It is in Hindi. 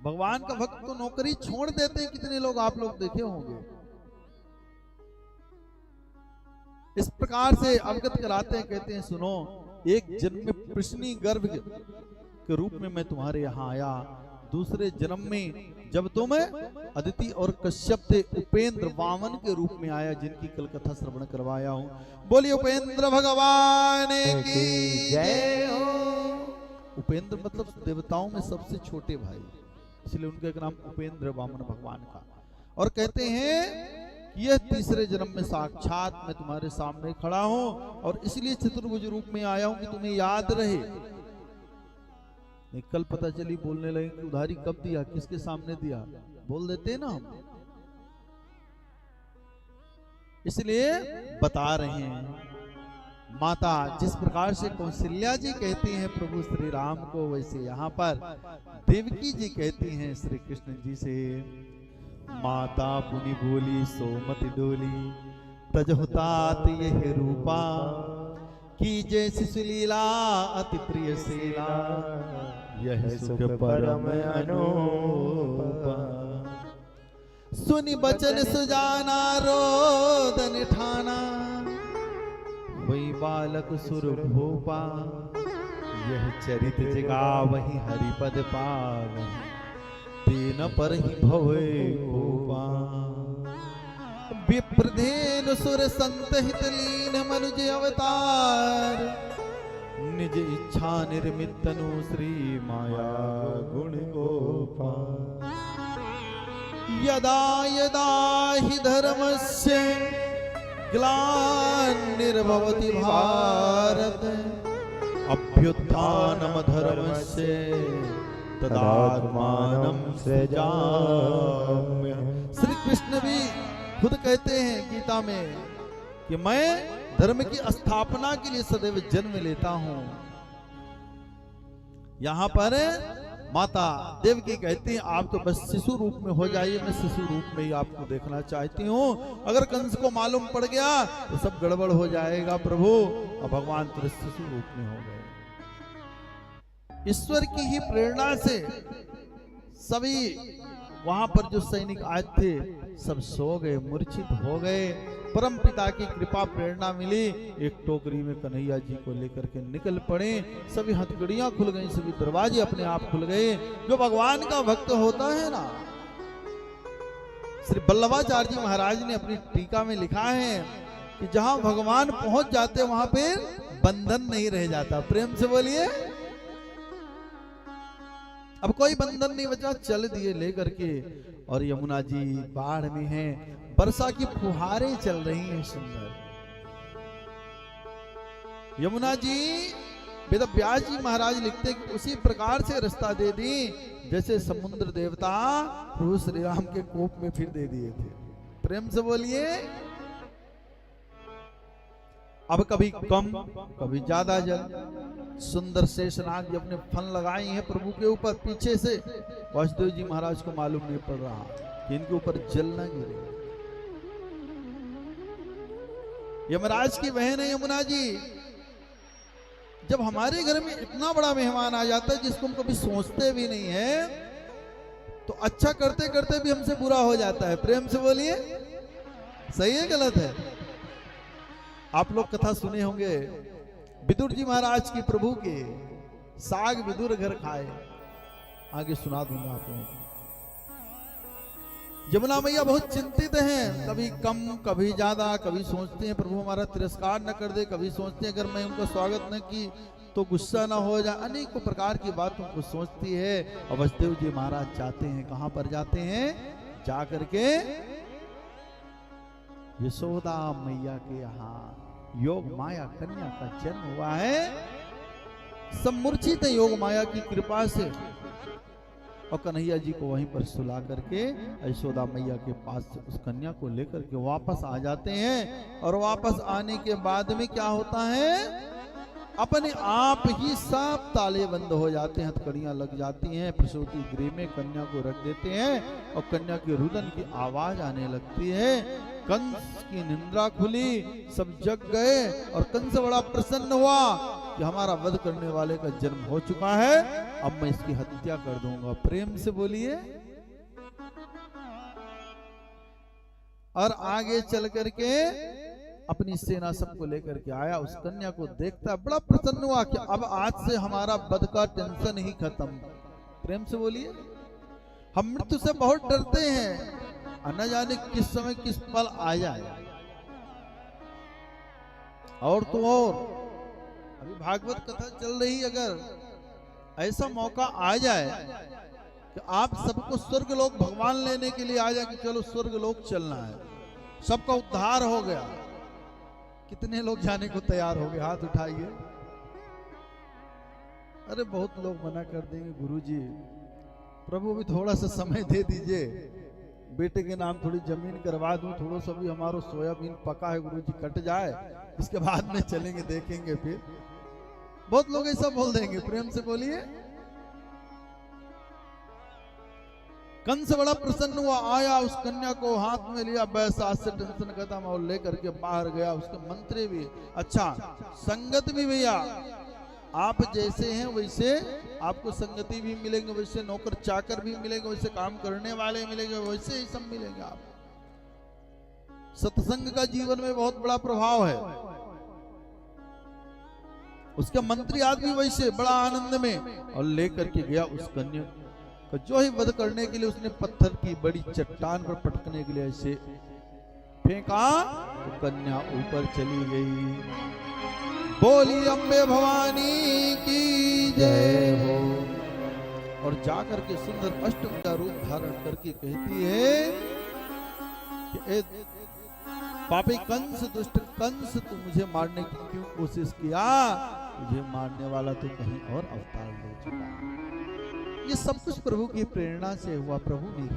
भगवान का भक्त तो नौकरी छोड़ देते हैं, कितने लोग आप लोग देखे होंगे। इस प्रकार से अवगत कराते हैं, कहते हैं सुनो, एक जन्म में प्रश्नी गर्भ के रूप में मैं तुम्हारे यहाँ आया, दूसरे जन्म में जब तुम अदिति और कश्यप थे उपेंद्र वामन के रूप में आया, जिनकी कल कथा श्रवण करवाया हूं। बोलिए उपेंद्र भगवान की जय हो। उपेंद्र मतलब देवताओं में सबसे छोटे भाई, इसलिए उनका एक नाम उपेंद्र वामन भगवान का। और कहते हैं कि यह तीसरे जन्म में साक्षात मैं तुम्हारे सामने खड़ा हूं और इसलिए चतुर्भुज रूप में आया हूं कि तुम्हें याद रहे। कल पता चली बोलने लगे कि उधारी कब दिया, किसके सामने दिया, बोल देते ना हम, इसलिए बता रहे हैं। माता जिस प्रकार से कौशल्या जी कहती हैं प्रभु श्री राम को, वैसे यहाँ पर देवकी जी कहती हैं श्री कृष्ण जी से, माता पुनि बोली सोमति डोली तजहुतात यह रूपा, की जैसी सुलीला अति प्रिय शीला, यह सुख परम अनूपा। सुनि बचन सुजाना रोदन ठाना, वही बालक सुर भूपा, यह चरित जगा वही हरिपद पावै, तीन पर ही भवे कोपा। विप्रधेनु सुर संत हित लीन मनुज अवतार, निज इच्छा निर्मित तनु श्री माया गुण गोपा। यदा यदा हि धर्मस्य ग्लानिर्भवति भारत, अभ्युत्थानम धर्मस्य तदात्मानं सृजाम्य। श्री कृष्ण भी खुद कहते हैं गीता में कि मैं धर्म की स्थापना के लिए सदैव जन्म लेता हूं। यहां पर माता देवकी कहती हैं आप तो बस शिशु रूप में हो जाइए, मैं शिशु रूप में ही आपको देखना चाहती हूं। अगर कंस को मालूम पड़ गया तो सब गड़बड़ हो जाएगा प्रभु, और भगवान तो शिशु रूप में हो गए। ईश्वर की ही प्रेरणा से सभी वहां पर जो सैनिक आए थे सब सो गए, मूर्छित हो गए। परम पिता की कृपा प्रेरणा मिली, एक टोकरी में कन्हैया जी को लेकर के निकल पड़े। सभी हथकड़ियां खुल गई, सभी दरवाजे अपने आप खुल गए। जो भगवान का भक्त होता है ना, श्री वल्लभाचार्य जी महाराज ने अपनी टीका में लिखा है कि जहां भगवान पहुंच जाते वहां पे बंधन नहीं रह जाता। प्रेम से बोलिए, अब कोई बंधन नहीं बचा, चल दिए लेकर के। और यमुना जी बाढ़ में हैं, वर्षा की फुहारें चल रही हैं सुंदर। यमुना जी वेद व्यास जी महाराज लिखते कि उसी प्रकार से रास्ता दे दी जैसे समुद्र देवता प्रभु श्री राम के कोप में फिर दे दिए थे। प्रेम से बोलिए। अब कभी कम कभी ज्यादा जल, सुंदर शेषनाग जी अपने फन लगाए हैं प्रभु के ऊपर। पीछे से वासुदेव जी महाराज को मालूम नहीं पड़ रहा कि इनके ऊपर जल न गिरे। यमराज की बहन है यमुना जी। जब हमारे घर में इतना बड़ा मेहमान आ जाता है जिसको हम कभी सोचते भी नहीं है, तो अच्छा करते करते भी हमसे बुरा हो जाता है। प्रेम से बोलिए, सही है गलत है? आप लोग कथा सुने होंगे विदुर जी महाराज की प्रभु के, साग विदुर घर खाए। आगे सुना दूंगा आप लोगों को। यमुना मैया बहुत चिंतित हैं, कभी कम कभी ज्यादा। कभी सोचते हैं प्रभु हमारा तिरस्कार न कर दे, कभी सोचते हैं अगर मैं उनका स्वागत न की तो गुस्सा ना हो जाए। अनेकों प्रकार की बातों को सोचती है। और वासुदेव जी महाराज जाते हैं, कहां पर जाते हैं? जा करके यशोदा मैया के यहाँ योग माया कन्या का जन्म हुआ है। सब मूर्छित है योग माया की कृपा से। और कन्हैया जी को वहीं पर सुला करके यशोदा मैया के पास से उस कन्या को लेकर के वापस आ जाते हैं। और वापस आने के बाद में क्या होता है? अपने आप ही सब ताले बंद हो जाते हैं, हथकड़ियां लग जाती हैं। प्रसूति गृह में कन्या को रख देते हैं और कन्या की रुदन की आवाज आने लगती है। कंस की निंद्रा खुली, सब जग गए और कंस बड़ा प्रसन्न हुआ। कि हमारा वध करने वाले का जन्म हो चुका है, अब मैं इसकी हत्या कर दूंगा। प्रेम से बोलिए। और आगे चल करके अपनी सेना सबको लेकर के आया, उस कन्या को देखता बड़ा प्रसन्न हुआ कि अब आज से हमारा वध का टेंशन ही खत्म। प्रेम से बोलिए। हम मृत्यु से बहुत डरते हैं, न जाने किस समय किस पल आ जाए। और तो और अभी भागवत कथा चल रही, अगर ऐसा मौका आ जाए कि आप सबको स्वर्ग लोक भगवान लेने के लिए आ जाए कि चलो स्वर्ग लोक चलना है, सबका उद्धार हो गया, कितने लोग जाने को तैयार हो गए? हाथ उठाइए। अरे बहुत लोग मना कर देंगे, गुरुजी प्रभु भी थोड़ा सा समय दे दीजिए, बेटे के नाम थोड़ी जमीन करवा दूं, थोड़ा सा भी हमारा सोयाबीन पका है गुरुजी, कट जाए, इसके बाद में चलेंगे, देखेंगे फिर। बहुत लोग ऐसा बोल देंगे। प्रेम से बोलिए। कंस बड़ा प्रसन्न हुआ, आया, उस कन्या को हाथ में लिया, बस आज से टेंशन खत्म, और लेकर के बाहर गया। उसके मंत्री भी, अच्छा संगत भी, भैया आप जैसे हैं वैसे आपको संगति भी मिलेंगे, वैसे नौकर चाकर भी मिलेंगे, वैसे काम करने वाले मिलेंगे, वैसे ही सब मिलेंगे। आप सत्संग का जीवन में बहुत बड़ा प्रभाव है। उसके मंत्री आदमी वैसे बड़ा आनंद में, और लेकर के गया उस कन्या को, जो ही वध करने के लिए उसने पत्थर की बड़ी चट्टान पर पटकने के लिए ऐसे फेंका, तो कन्या ऊपर चली गई। बोली अम्बे भवानी की जय हो। और जाकर के सुंदर अष्टम का रूप धारण करके कहती है कि पापी कंस, दुष्ट कंस, तू मुझे मारने की क्यों कोशिश किया? तुझे मारने वाला तो कहीं और अवतार ले चुका है। ये सब कुछ प्रभु की प्रेरणा से हुआ, प्रभु ने